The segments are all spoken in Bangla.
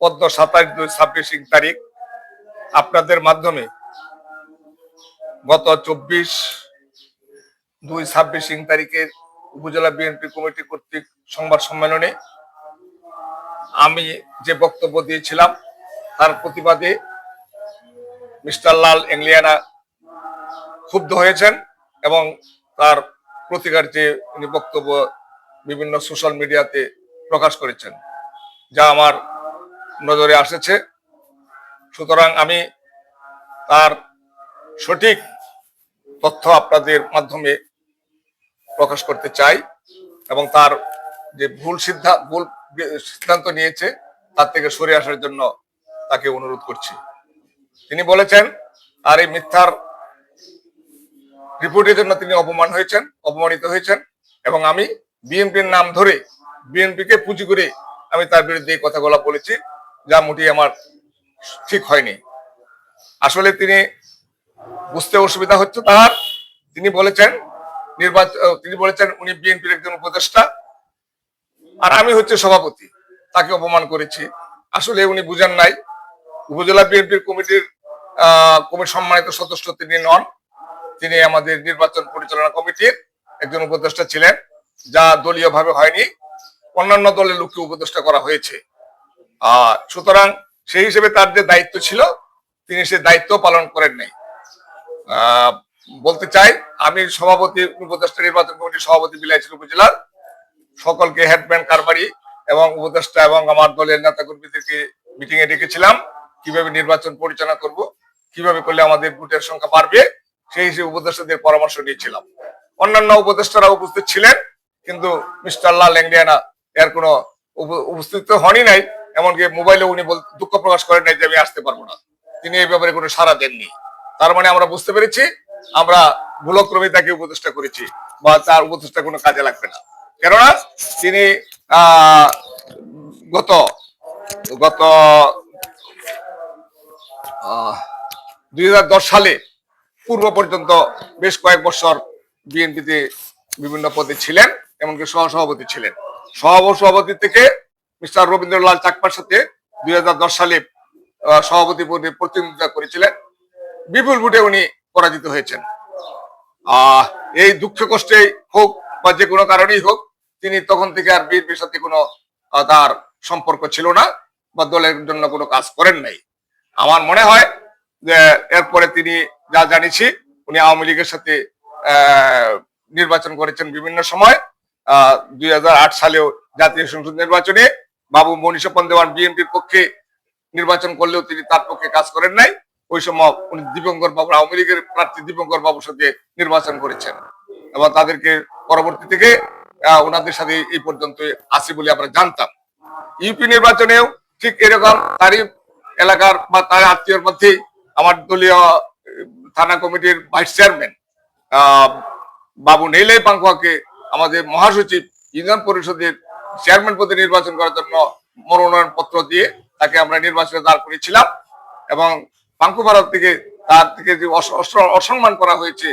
পদ্ম 27/2/26 তারিখ আপনাদের মাধ্যমে গত 24/2/26 তারিখের উপজেলা বিএনপি কমিটি কর্তৃক সংবাদ সম্মেলনে আমি যে বক্তব্য দিয়েছিলাম তার প্রতিবাদে মিস্টার লাল এংলিয়ানা ক্ষুব্ধ হয়েছেন এবং তার প্রতিকার যে বক্তব্য বিভিন্ন সোশ্যাল মিডিয়াতে প্রকাশ করেছেন, যা আমার নজরে আসছে। সুতরাং আমি তার সঠিক তথ্য আপনাদের মাধ্যমে প্রকাশ করতে চাই এবং তার যে ভুল সিদ্ধান্ত নিয়েছে তার থেকে সরে আসার জন্য তাকে অনুরোধ করছি। তিনি বলেছেন আর এই মিথ্যার রিপোর্টের জন্য তিনি অপমানিত হয়েছেন এবং আমি বিএনপির নাম ধরে বিএনপিকে পুঁজি করে আমি তার বিরুদ্ধে এই কথাগুলো বলেছি, যা মোটেই আমার ঠিক হয়নি। আসলে তিনি বুঝতে অসুবিধা হচ্ছে তার। তিনি বলেছেন উনি বিএনপির একজন উপদেষ্টা আর আমি হচ্ছে সভাপতি, তাকে অপমান করেছি। আসলে উনি বুঝেন নাই, উপজেলা বিএনপির কমিটির সম্মানিত সদস্য তিনি নন, তিনি আমাদের নির্বাচন পরিচালনা কমিটির একজন উপদেষ্টা ছিলেন, যা দলীয় ভাবে হয়নি, অন্যান্য দলের লোককে উপদেষ্টা করা হয়েছে। সুতরাং সেই হিসেবে তার যে দায়িত্ব ছিল তিনি সে দায়িত্ব পালন করেন নাই। বলতে চাই আমি সভাপতি উপদেষ্টা নির্বাচন কমিটির সভাপতি বিলাইছড়ি উপজেলার সকলকে হেডম্যান কারবারি এবং উপদেষ্টা এবং আমার দলের নেতা কর্মীদেরকে মিটিং এ ডেকেছিলাম কিভাবে নির্বাচন পরিচালনা করব, কিভাবে করলে আমাদের ভোটের সংখ্যা বাড়বে, সেই হিসেবে উপদেষ্টাদের পরামর্শ নিয়েছিলাম। অন্যান্য উপদেষ্টারা উপস্থিত ছিলেন, কিন্তু মিস্টার লাল এংলিয়ানা এর কোনো উপস্থিত হনই নাই। এমনকি মোবাইলে উনি দুঃখ প্রকাশ করেন নাই যে আমি আসতে পারবো না, তিনি এই ব্যাপারে কোনো সাড়া দেননি। তার মানে আমরা বুঝতে পেরেছি আমরা ভুলক্রমে তাকে উপদেষ্টা করেছি বা তার উপদেষ্টা কোনো কাজে লাগবে না। কেননা তিনি গত 2010 সালে পূর্ব পর্যন্ত বেশ কয়েক বছর বিএনপিতে বিভিন্ন পদে ছিলেন, এমনকি সহসভাপতি ছিলেন। সভাপতি থেকে মিস্টার রবীন্দ্রলাল চাকমার সাথে 2010 সালে সভাপতি পদে প্রতিনিধিত্ব করেছিলেন। বিপুল ভোটে উনি পরাজিত হয়েছেন। এই দুঃখ কষ্টে হোক বা যে কোনো কারণেই হোক, তিনি তখন থেকে আর বিএনপির সাথে কোনো তার সম্পর্ক ছিল না বা দলের জন্য কোনো কাজ করেন নাই। আমার মনে হয় যে এরপরে তিনি যা জানিছি উনি আওয়ামী লীগের সাথে নির্বাচন করেছেন বিভিন্ন সময়। 2008 সালেও জাতীয় সংসদ নির্বাচনে বাবু মনীষাপন দেওয়ান বিএনপির পক্ষে নির্বাচন করলেও তিনি তার পক্ষে কাজ করেন নাই। ওই সময় উনি দীপঙ্কর বাবু, আওয়ামী লীগের প্রার্থী দীপঙ্কর বাবুর সাথে নির্বাচন করেছেন এবং তাদেরকে পরবর্তী থেকে ওনাদের সাথে এই পর্যন্ত আসি বলে আমরা জানতাম। ইউপি নির্বাচনেও ঠিক এরকম তারই এলাকার বা তার আত্মীয়র মধ্যেই আমার দলীয় থানা কমিটির ভাইস চেয়ারম্যান বাবু নেইলাই পাঙ্কুয়াকে আমাদের মহাসচিব ইউনিয়ন পরিষদের চেয়ারম্যান পদে নির্বাচন করার জন্য মনোনয়ন পত্র দিয়ে তাকে আমরা নির্বাচনে দাঁড় করেছিলাম এবং পাঙ্কু ভারত থেকে তার থেকে যে অসম্মান করা হয়েছে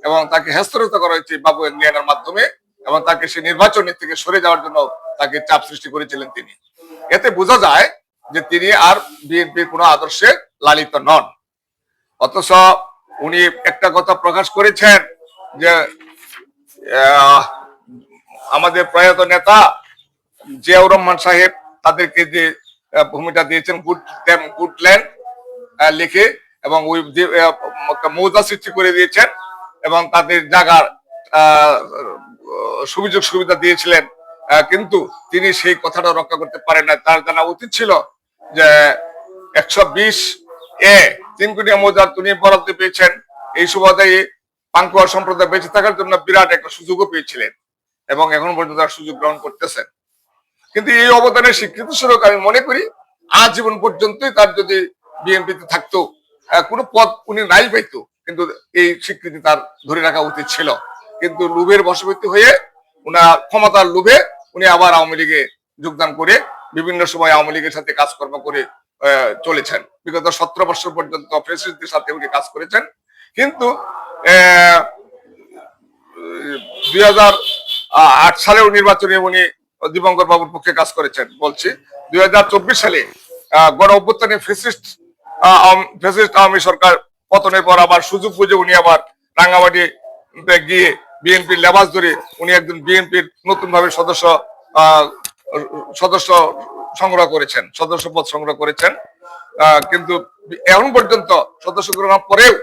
এবং তাকে হেস্তরতা করা হয়েছে বাবু এংলিয়ানার মাধ্যমে এবং তাকে সে নির্বাচনের থেকে সরে যাওয়ার জন্য তাকে চাপ সৃষ্টি করেছিলেন তিনি। এতে বোঝা যায় যে তিনি আর বিএনপির কোনো আদর্শে লালিত নন। অথচ উনি একটা কথা প্রকাশ করেছেন যে আমাদের প্রয়াত নেতা জিয়াউর রহমান সাহেব তাদেরকে যে ভূমিটা দিয়েছেন গুড ল্যান্ড লিখে এবং ওই মৌজা সৃষ্টি করে দিয়েছেন এবং তাদের জায়গার সুযোগ সুবিধা দিয়েছিলেন, কিন্তু তিনি সেই কথাটা রক্ষা করতে পারেন না। তার জানা উচিত ছিল যে 120A 3 কোটি মৌজার তিনি বরাদ্দ পেয়েছেন। এই সুবাদে পাঙ্কুয়া সম্প্রদায় বেঁচে থাকার জন্য বিরাট একটা সুযোগও পেয়েছিলেন এবং এখন পর্যন্ত তার সুযোগ গ্রহণ করতেছেন। কিন্তু এই অবদানের স্বীকৃতি স্বরূপ আমি মনে করি আজীবন পর্যন্তই তার যদি বিএনপিতে থাকতো কোনো পদ উনি নাই পাইতো, কিন্তু এই স্বীকৃতি তার ধরে রাখা উচিত ছিল। কিন্তু লোভের বশবর্তী হয়ে উনার ক্ষমতার লোভে উনি আবার আওয়ামী লীগে যোগদান করে বিভিন্ন সময় আওয়ামী লীগের সাথে কাজকর্ম করে চলেছেন। বিগত 17 বছর পর্যন্ত ফ্যাসিস্টদের সাথে উনি কাজ করেছেন। কিন্তু 2008 সালেও নির্বাচনে উনি দীপঙ্কর বাবুর পক্ষে কাজ করেছেন। বলছি 2024 সালে গণ অভ্যুত্থানে ফ্যাসিস্ট আওয়ামী সরকার পতনের পর আবার সুযোগ বুঝে উনি আবার রাঙ্গামাটি গিয়ে বিএনপির লেবাস ধরে উনি একজন বিএনপির নতুন ভাবে সদস্য সংগ্রহ করেছেন, সদস্য পদ সংগ্রহ করেছেন। কিন্তু এখন পর্যন্ত সদস্য গ্রহণ পরেও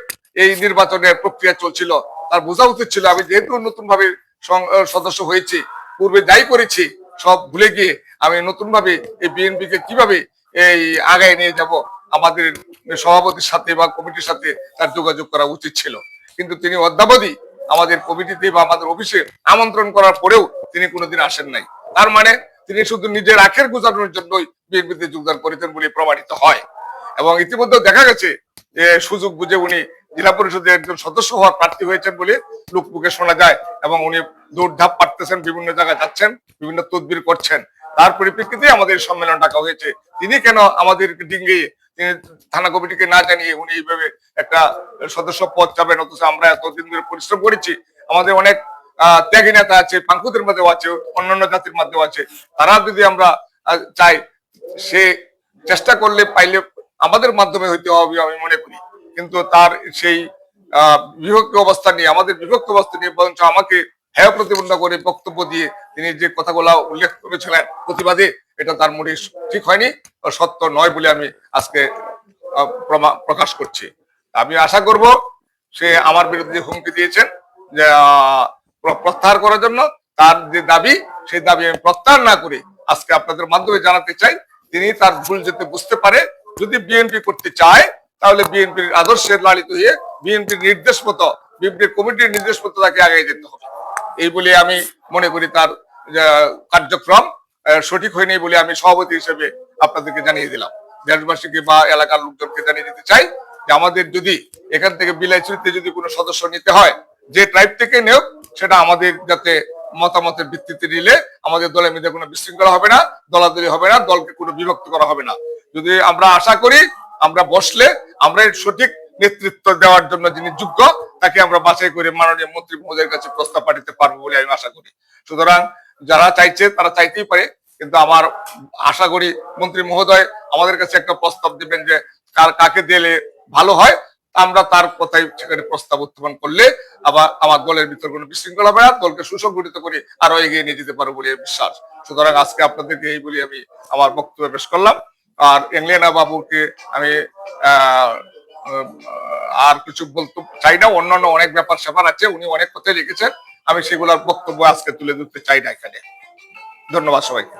এই নির্বাচনের প্রক্রিয়া চলছিল। তার বোঝা উচিত ছিল আমি যেহেতু নতুন ভাবে সদস্য হয়েছি, পূর্বে যাই করেছি সব ভুলে গিয়ে আমি নতুন ভাবে এই বিএনপি কে কিভাবে এই আগায় নিয়ে যাব, আমাদের সভাপতির সাথে বা কমিটির সাথে তার যোগাযোগ করা উচিত ছিল। কিন্তু তিনি অদ্যাবধি আমাদের কমিটিতে বা আমাদের অফিসে আমন্ত্রণ করার পরেও তিনি কোনোদিন আসেন নাই। তার মানে তিনি শুধু নিজের আখের গুজানোর জন্যই বিএনপিতে যোগদান করেছেন বলে প্রমাণিত হয়। এবং ইতিমধ্যে দেখা গেছে যে সুযোগ বুঝে উনি জেলা পরিষদের একজন সদস্য হওয়ার প্রার্থী হয়েছেন বলে লোকমুখে শোনা যায়, এবং উনি দৌড়ধাপ পারতেছেন, বিভিন্ন জায়গায় যাচ্ছেন, বিভিন্ন তদবির করছেন। তার পরিপ্রেক্ষিতে আমাদের সম্মেলন ডাকা হয়েছে। তিনি কেন আমাদের ডিঙ্গিয়ে তিনি থানা কমিটিকে না জানিয়ে উনি এইভাবে একটা সদস্য পদ চাবেন, অথচ আমরা এতদিন ধরে পরিশ্রম করেছি, আমাদের অনেক ত্যাগী নেতা আছে, পাঙ্কুদের মধ্যেও আছে, অন্যান্য জাতির মধ্যেও আছে, তারা যদি আমরা চাই সে চেষ্টা করলে পাইলে আমাদের মাধ্যমে হইতে হবে আমি মনে করি। কিন্তু তার সেই বিভক্ত অবস্থা নিয়ে, আমাদের বিভক্ত অবস্থা নিয়ে বরঞ্চ আমাকে হেয় প্রতিপন্ন করে বক্তব্য দিয়ে তিনি যে কথাগুলো উল্লেখ করেছিলেন প্রতিবাদে, এটা তার মোটেই ঠিক হয়নি, সত্য নয় বলে আমি আজকে প্রকাশ করছি। আমি আশা করব সে আমার বিরুদ্ধে হুমকি দিয়েছেন যে প্রত্যাহার করার জন্য, তার যে দাবি সেই দাবি আমি প্রত্যাহার না করে আজকে আপনাদের মাধ্যমে জানাতে চাই তিনি তার ভুল যেতে বুঝতে পারে। যদি বিএনপি করতে চায় তাহলে বিএনপির আদর্শের লালিত হয়ে বিএনপির নির্দেশ মতো, বিএনপির কমিটির নির্দেশ মতো তাকে আগে যেতে হবে। এই বলে আমি মনে করি তার কার্যক্রম সঠিক হয়নি বলে আমি সভাপতি হিসেবে আপনাদেরকে জানিয়ে দিলাম। দেশবাসীকে বা এলাকার লোকজনকে জানিয়ে দিতে চাই যে আমাদের যদি এখান থেকে বিলাইছড়িতে যদি কোনো সদস্য নিতে হয়, যে ট্রাইব থেকে নেও, সেটা আমাদের যাতে মতামতের ভিত্তিতে নিলে আমাদের দলের মধ্যে কোনো বিশৃঙ্খলা হবে না, দলাদলি হবে না, দলকে কোনো বিভক্ত করা হবে না। যদি আমরা আশা করি আমরা বসলে আমরা সঠিক নেতৃত্ব দেওয়ার জন্য যিনি যোগ্য তাকে আমরা বাছাই করে মাননীয় মন্ত্রী মহোদয়ের কাছে প্রস্তাব পাঠাতে পারবো বলে আমি আশা করি। সুতরাং যারা চাইছে তারা চাইতেই পারে, কিন্তু আমার আশা করি মন্ত্রী মহোদয় আমাদের কাছে একটা প্রস্তাব দিবেন যে কাকে দিলে ভালো হয়, আমরা তার কথাই সেখানে প্রস্তাব উত্থাপন করলে আবার আমার দলের ভিতর কোনো বিশৃঙ্খলা হবে না, দলকে সুসংগঠিত করে আরো এগিয়ে নিয়ে যেতে পারবো বলে বিশ্বাস। সুতরাং আজকে আপনাদেরকে এই বলি আমি আমার বক্তব্য পেশ করলাম। আর এংলিনা বাবুকে আমি আর কিছু বলতে চাই না, অন্যান্য অনেক ব্যাপার স্যাপার আছে, উনি অনেক কথাই লিখেছেন, আমি সেগুলোর বক্তব্য আজকে তুলে ধরতে চাই না এখানে। ধন্যবাদ সবাইকে।